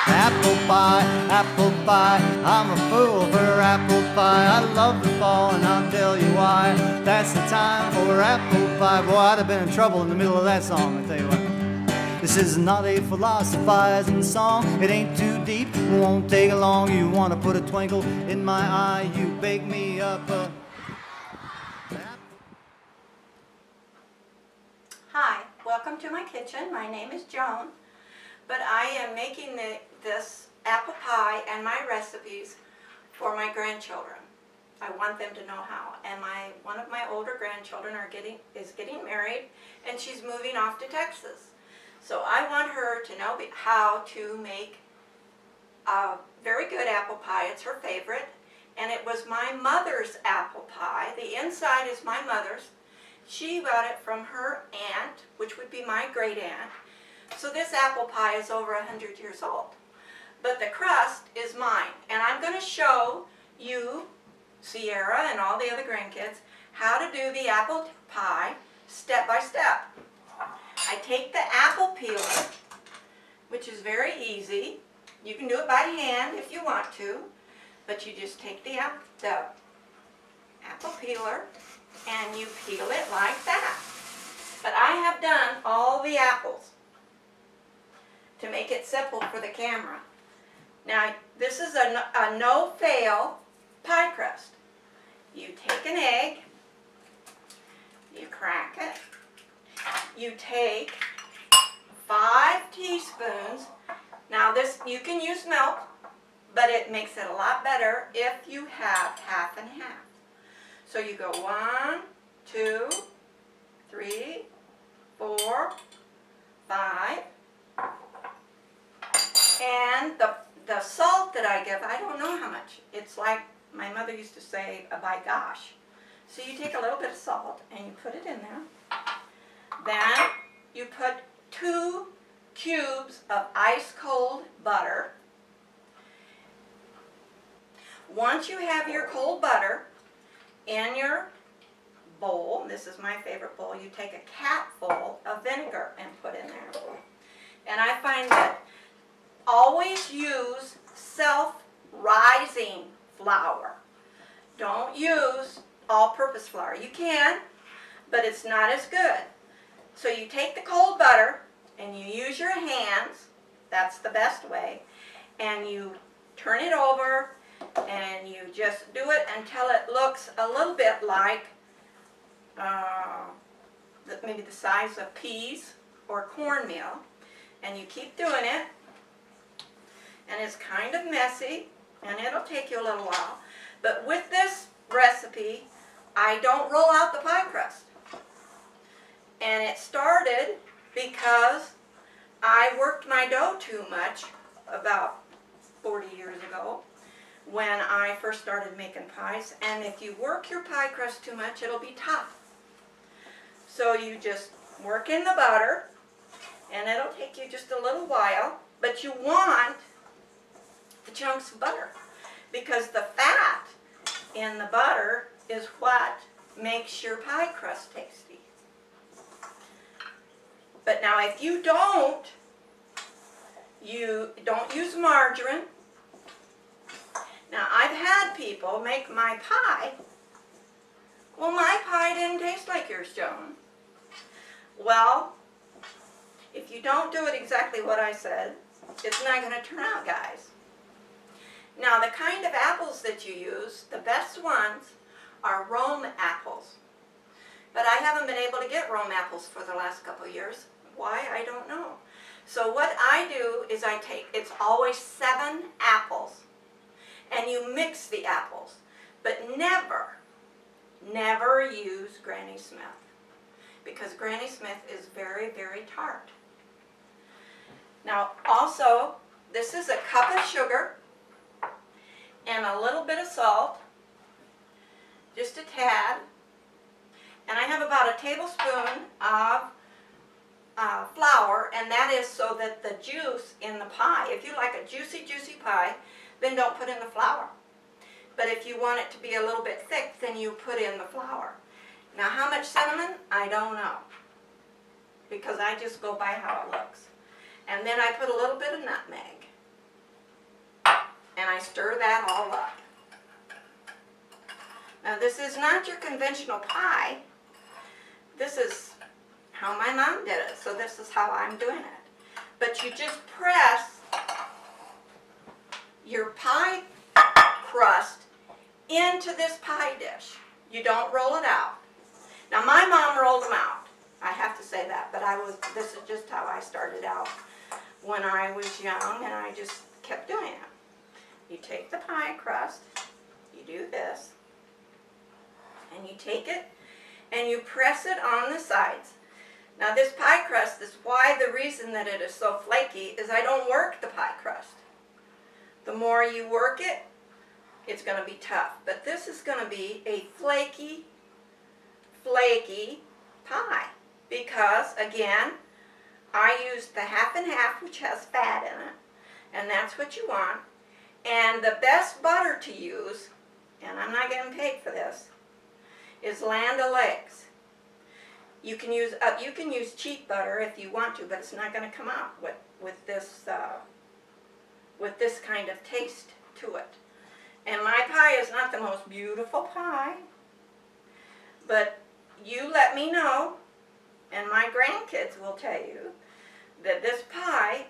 Apple pie, I'm a fool for apple pie. I love the fall and I'll tell you why. That's the time for apple pie. Boy, I'd have been in trouble in the middle of that song, I tell you what. This is not a philosophizing song. It ain't too deep, won't take long. You wanna put a twinkle in my eye, you bake me up a... Hi, welcome to my kitchen. My name is Joan, but I am making this apple pie and my recipes for my grandchildren. I want them to know how. And one of my older grandchildren is getting married, and she's moving off to Texas. So I want her to know how to make a very good apple pie. It's her favorite, and it was my mother's apple pie. The inside is my mother's. She got it from her aunt, which would be my great aunt. So this apple pie is over 100 years old. But the crust is mine. And I'm going to show you, Sierra and all the other grandkids, how to do the apple pie step by step. I take the apple peeler, which is very easy. You can do it by hand if you want to. But you just take the apple peeler and you peel it like that. But I have done all the apples to make it simple for the camera. Now, this is a no-fail pie crust. You take an egg, you crack it, you take 5 teaspoons. Now this, you can use milk, but it makes it a lot better if you have half and half. So you go 1, 2, 3, 4, 5. And the salt that I give, I don't know how much. It's like my mother used to say, by gosh. So you take a little bit of salt and you put it in there. Then you put 2 cubes of ice cold butter. Once you have your cold butter in your bowl, this is my favorite bowl, you take a capful of vinegar and put in there. And I find that always use self-rising flour. Don't use all-purpose flour. You can, but it's not as good. So you take the cold butter and you use your hands, that's the best way, and you turn it over and you just do it until it looks a little bit like maybe the size of peas or cornmeal. And you keep doing it. And it's kind of messy, and it'll take you a little while. But with this recipe, I don't roll out the pie crust. And it started because I worked my dough too much about 40 years ago when I first started making pies. And if you work your pie crust too much, it'll be tough. So you just work in the butter, and it'll take you just a little while. But you want the chunks of butter, because the fat in the butter is what makes your pie crust tasty. But now if you don't use margarine. Now I've had people make my pie. Well, my pie didn't taste like yours, Joan. Well, if you don't do it exactly what I said, it's not going to turn out, guys. Now, the kind of apples that you use, the best ones are Rome apples. But I haven't been able to get Rome apples for the last couple of years. Why? I don't know. So what I do is it's always 7 apples, and you mix the apples. But never, never use Granny Smith, because Granny Smith is very, very tart. Now, also, this is a cup of sugar and a little bit of salt, just a tad. And I have about a tablespoon of flour, and that is so that the juice in the pie, if you like a juicy, juicy pie, then don't put in the flour. But if you want it to be a little bit thick, then you put in the flour. Now, how much cinnamon? I don't know, because I just go by how it looks. And then I put a little bit of nutmeg. and I stir that all up. Now this is not your conventional pie. This is how my mom did it, so this is how I'm doing it. But you just press your pie crust into this pie dish. You don't roll it out. Now my mom rolled them out. I have to say that, but this is just how I started out when I was young, and I just kept doing it. You take the pie crust, you do this, and you take it and you press it on the sides. Now this pie crust is why the reason that it is so flaky is I don't work the pie crust. The more you work it, it's going to be tough. But this is going to be a flaky, flaky pie. Because, again, I used the half and half, which has fat in it. And that's what you want. And the best butter to use, and I'm not getting paid for this, is Land O'Lakes. You can use cheap butter if you want to, but it's not going to come out with this kind of taste to it. And my pie is not the most beautiful pie, but you let me know, and my grandkids will tell you that this pie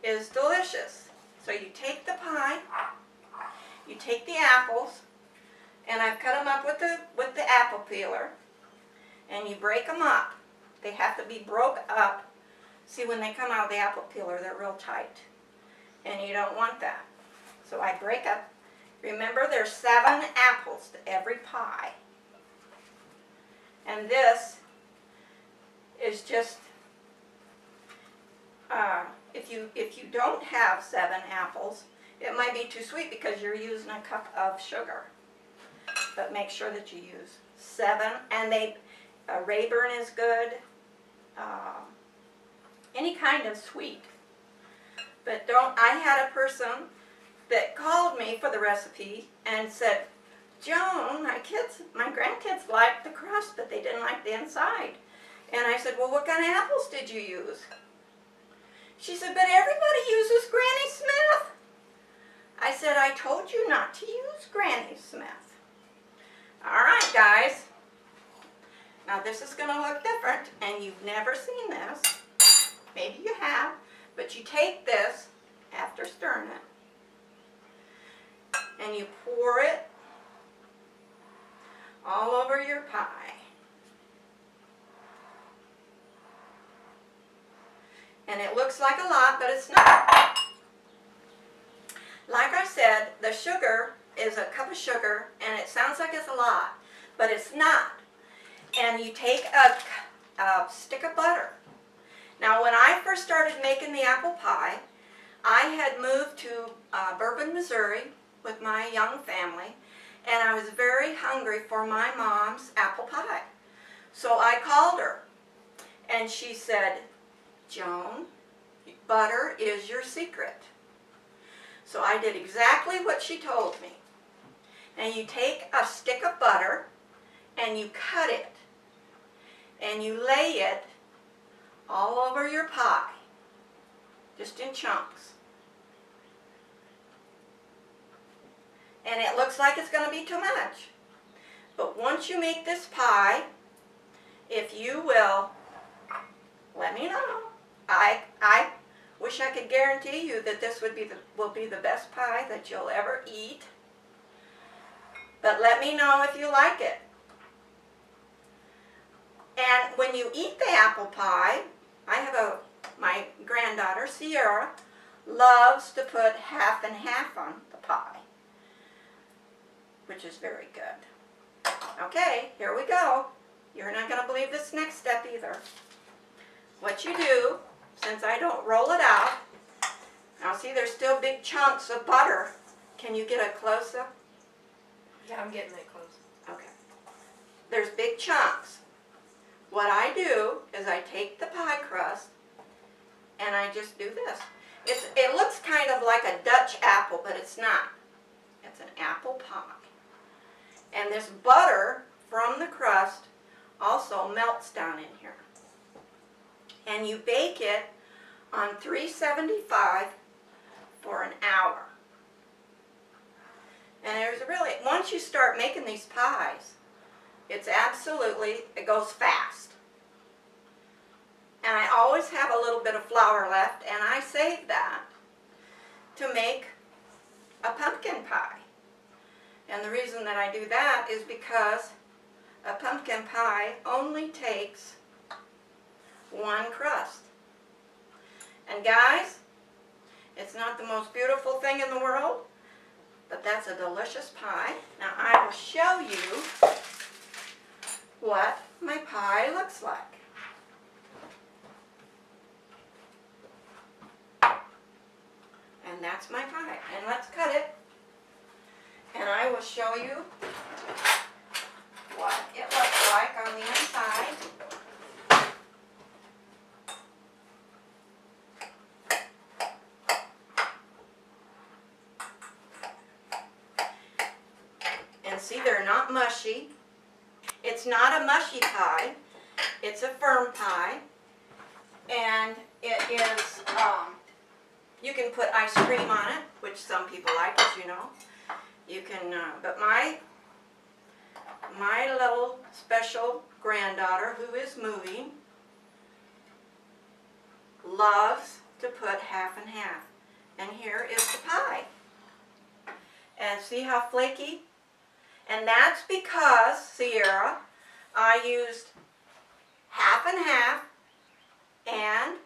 is delicious. So you take the pie, you take the apples, and I've cut them up with the apple peeler, and you break them up. They have to be broke up. See, when they come out of the apple peeler, they're real tight, and you don't want that. So I break up. Remember, there's 7 apples to every pie, and this is just if you don't have 7 apples, it might be too sweet because you're using a cup of sugar. But make sure that you use 7, and Rayburn is good. Any kind of sweet. But I had a person that called me for the recipe and said, Joan, my grandkids liked the crust, but they didn't like the inside. And I said, well, what kind of apples did you use? She said, but everybody uses Granny Smith. I said, I told you not to use Granny Smith. All right, guys. Now this is going to look different, and you've never seen this. Maybe you have, but you take this after stirring it, and you pour it all over your pie. And it looks like a lot, but it's not. Like I said, the sugar is a cup of sugar, and it sounds like it's a lot, but it's not. And you take a stick of butter. Now, when I first started making the apple pie, I had moved to Bourbon, Missouri with my young family, and I was very hungry for my mom's apple pie. So I called her, and she said, Joan, butter is your secret. So I did exactly what she told me. And you take a stick of butter, and you cut it, and you lay it all over your pie, just in chunks. And it looks like it's going to be too much. But once you make this pie, if you will, let me know. I wish I could guarantee you that this will be the best pie that you'll ever eat. But let me know if you like it. And when you eat the apple pie, my granddaughter, Sierra, loves to put half and half on the pie, which is very good. Okay, here we go. You're not going to believe this next step either. What you do, since I don't roll it out, now see there's still big chunks of butter. Can you get a close-up? Yeah, I'm getting it close. Okay. There's big chunks. What I do is I take the pie crust and I just do this. It looks kind of like a Dutch apple, but it's not. It's an apple pie. And this butter from the crust also melts down in here. And you bake it on 375 for an hour. And there's really, once you start making these pies, it goes fast. And I always have a little bit of flour left, and I save that to make a pumpkin pie. And the reason that I do that is because a pumpkin pie only takes one crust. And guys, it's not the most beautiful thing in the world, but that's a delicious pie. Now I will show you what my pie looks like. And that's my pie. And let's cut it. And I will show you what it looks like on the inside. And see, they're not mushy. It's not a mushy pie. It's a firm pie. And it is, you can put ice cream on it, which some people like, as you know. You can, but my little special granddaughter, who is moving, loves to put half and half. And here is the pie. And see how flaky? And that's because, Sierra, I used half and half and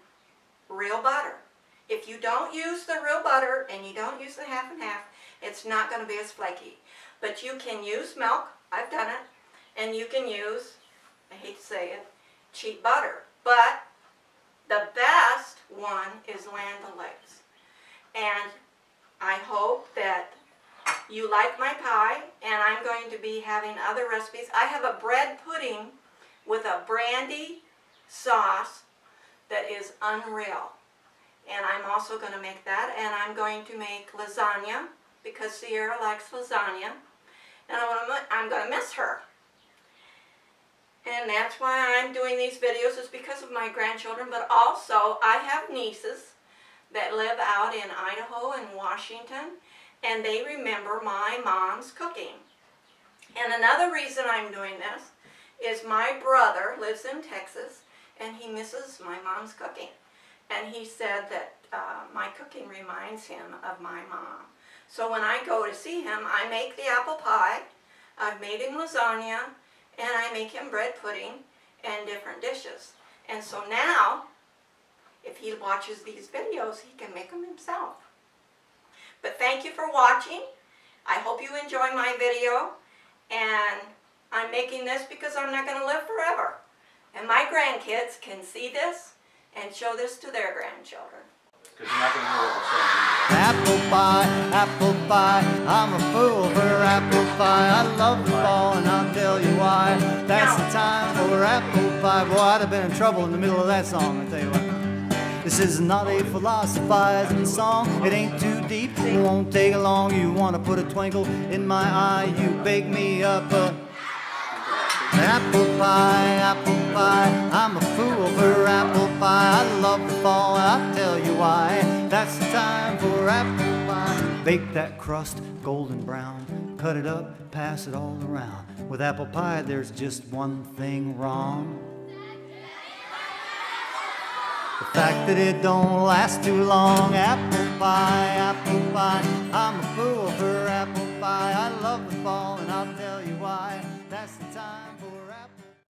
real butter. If you don't use the real butter and you don't use the half and half, it's not going to be as flaky. But you can use milk, I've done it, and you can use, I hate to say it, cheap butter. But the best one is Land O'Lakes. And I hope that you like my pie, and I'm going to be having other recipes. I have a bread pudding with a brandy sauce that is unreal. And I'm also going to make that, and I'm going to make lasagna because Sierra likes lasagna, and I'm going to miss her. And that's why I'm doing these videos, is because of my grandchildren, but also I have nieces that live out in Idaho and Washington, and they remember my mom's cooking. And another reason I'm doing this is my brother lives in Texas, and he misses my mom's cooking. And he said that my cooking reminds him of my mom. So when I go to see him, I make the apple pie, I've made him lasagna, and I make him bread pudding and different dishes. And so now, if he watches these videos, he can make them himself. But thank you for watching. I hope you enjoy my video. And I'm making this because I'm not going to live forever. And my grandkids can see this and show this to their grandchildren. Because you're not going to know what we're saying. Apple pie, I'm a fool for apple pie. I love the fall, and I'll tell you why. That's the time for apple pie. Boy, I'd have been in trouble in the middle of that song, I tell you what. This is not a philosophizing song. It ain't too deep, it won't take long. You want to put a twinkle in my eye, you bake me up a apple pie, I'm a fool for apple pie. I love the fall, I'll tell you why. That's the time for apple pie. Bake that crust golden brown, cut it up, pass it all around. With apple pie, there's just one thing wrong. The fact that it don't last too long. Apple pie, I'm a fool for apple pie. I love the fall, and I'll tell you why. That's the time for